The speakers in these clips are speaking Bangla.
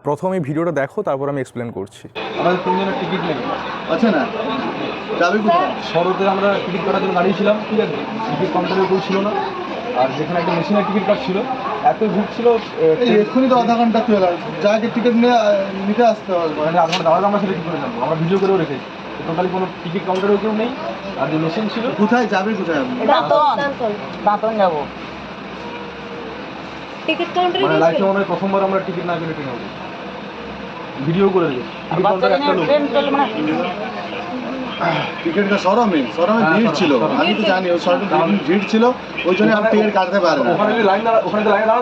প্রথম এই ভিডিওটা দেখো, তারপর আমি এক্সপ্লেন করছি। আমাদের 3 জনের টিকিট নেই। আচ্ছা না, যাবে কোথায়? শরতে আমরা টিকিট কাটার জন্য দাঁড়িয়েছিলাম, ঠিক আছে, টিকিট কাউন্টারে কেউ ছিল না। আর যেখানে একটা মেশিনের টিকিট কাটছিল, এত ভিড় ছিল। এক্ষুনি তো আধা ঘন্টা চলে আসবে, যাকে টিকিট নিতে আসতে হবে। মানে আধ ঘন্টা দাঁড়ালে আমরা সেটা কী করে জানবো? আমরা ভিডিও করেও রেখেছি। টোটালি কোনো টিকিট কাউন্টারেও কেউ নেই। আর যে মেশিন ছিল, কোথায় যাবে, কোথায় আপনি? দাঁতন যাবো। টিকিট কাউন্টারে মানে লাইফে মনে হয় প্রথমবার আমরা টিকিট না কেটে ট্রেনে উঠেছি, ভিডিও করে রেখেছি। টিকিট কাউন্টারে একটা লোক। ট্রেন চলে মানে টিকিটটা সরমে ভিড় ছিল, আমি তো জানি ওই সরমে ভিড় ছিল, ওই জন্য আমি টিকিট কাটতে পারি না। ওখানে লাইনে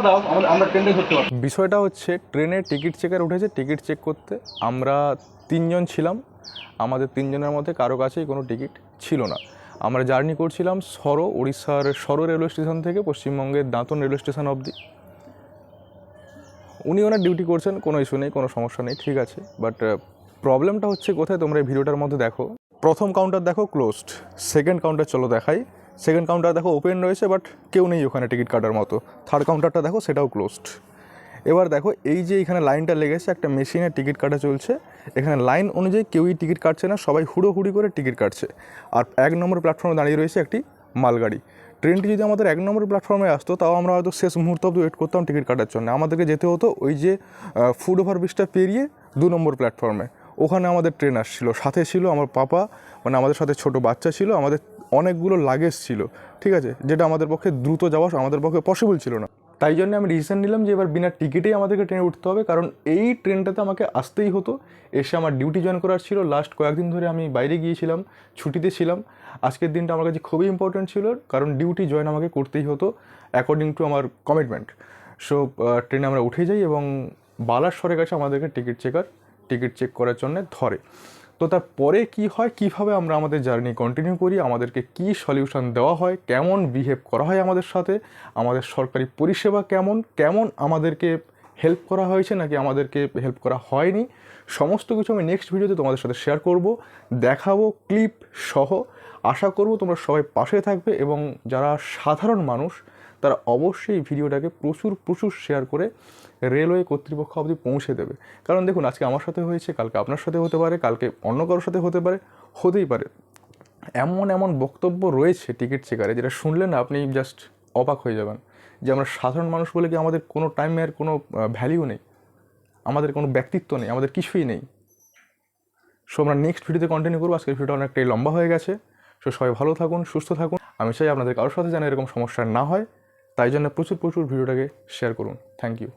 দাঁড়াও, আমরা ট্রেনটাই ধরতে পারবো। বিষয়টা হচ্ছে ট্রেনে টিকিট চেকার উঠেছে টিকিট চেক করতে। আমরা 3 জন ছিলাম, আমাদের 3 জনের মধ্যে কারো কাছেই কোনো টিকিট ছিল না। আমরা জার্নি করছিলাম উড়িষ্যার সর রেলওয়ে স্টেশন থেকে পশ্চিমবঙ্গের দাঁতন রেলওয়ে স্টেশন অবধি। উনি ওনার ডিউটি করছেন, কোনো ইস্যু নেই, কোনো সমস্যা নেই, ঠিক আছে। বাট প্রবলেমটা হচ্ছে কোথায়, তোমরা এই ভিডিওটার মধ্যে দেখো। প্রথম কাউন্টার দেখো ক্লোজড, সেকেন্ড কাউন্টার চলো দেখাই। সেকেন্ড কাউন্টার দেখো ওপেন রয়েছে, বাট কেউ নেই ওখানে টিকিট কাটার মতো। থার্ড কাউন্টারটা দেখো, সেটাও ক্লোজড। এবার দেখো এই যে এখানে লাইনটা লেগেছে, একটা মেশিনে টিকিট কাটা চলছে। এখানে লাইন অনুযায়ী কেউই টিকিট কাটছে না, সবাই হুড়োহুড়ি করে টিকিট কাটছে। আর 1 নম্বর প্ল্যাটফর্মে দাঁড়িয়ে রয়েছে একটি মালগাড়ি। ট্রেনটি যদি আমাদের 1 নম্বর প্ল্যাটফর্মে আসতো, তাও আমরা হয়তো শেষ মুহূর্ত অবধি ওয়েট করতাম টিকিট কাটার জন্য। আমাদেরকে যেতে হতো ওই যে ফুট ওভারব্রিজটা পেরিয়ে 2 নম্বর প্ল্যাটফর্মে। ওখানে আমাদের ট্রেন আসছিল, সাথে ছিল আমার পাপা, মানে আমাদের সাথে ছোট বাচ্চা ছিল, আমাদের অনেকগুলো লাগেজ ছিল, ঠিক আছে, যেটা আমাদের পক্ষে দ্রুত যাওয়া আমাদের পক্ষে পসিবল ছিল না। তাই জন্য আমি ডিসিশন নিলাম যে এবার বিনা টিকিটেই আমাদেরকে ট্রেনে উঠতে হবে, কারণ এই ট্রেনটাতে আমাকে আসতেই হতো। এসে আমার ডিউটি জয়েন করার ছিল। লাস্ট কয়েকদিন ধরে আমি বাইরে গিয়েছিলাম, ছুটিতে ছিলাম। আজকের দিনটা আমার কাছে খুবই ইম্পর্টেন্ট ছিল, কারণ ডিউটি জয়েন আমাকে করতেই হতো অ্যাকর্ডিং টু আমার কমিটমেন্ট। সো ট্রেনে আমরা উঠে যাই এবং বালাসরের কাছে আমাদেরকে টিকিট চেক করার জন্য ধরে। তো তারপরে কি হয়, কিভাবে আমরা আমাদের জার্নি কন্টিনিউ করি, আমাদেরকে কি সলিউশন দেওয়া হয়, কেমন বিহেভ করা হয় আমাদের সাথে, আমাদের সরকারি পরিষেবা কেমন আমাদেরকে হেল্প করা হয়েছে নাকি আমাদেরকে হেল্প করা হয়নি, সমস্ত কিছু আমি নেক্সট ভিডিওতে তোমাদের সাথে শেয়ার করব, দেখাবো ক্লিপ সহ। আশা করব তোমরা সবাই পাশে থাকবে এবং যারা সাধারণ মানুষ তারা অবশ্যই ভিডিওটাকে প্রচুর শেয়ার করে রেলওয়ে কর্তৃপক্ষ অবধি পৌঁছে দেবে। কারণ দেখুন, আজকে আমার সাথে হয়েছে, কালকে আপনার সাথে হতে পারে, কালকে অন্য কারোর সাথে হতেই পারে। এমন বক্তব্য রয়েছে টিকিট চেকারে, যেটা শুনলে না আপনি জাস্ট অবাক হয়ে যাবেন যে আমরা সাধারণ মানুষ বলে কি আমাদের কোনো টাইমের কোনো ভ্যালিউ নেই, আমাদের কোনো ব্যক্তিত্ব নেই, আমাদের কিছুই নেই। সো আমরা নেক্সট ভিডিওতে কন্টিনিউ করবো। আজকের ভিডিওটা অনেকটাই লম্বা হয়ে গেছে। সো সবাই ভালো থাকুন, সুস্থ থাকুন। আমি চাই আপনাদের কারোর সাথে যেন এরকম সমস্যা না হয়, তাই জন্য প্রচুর ভিডিওটাকে শেয়ার করুন। Thank you.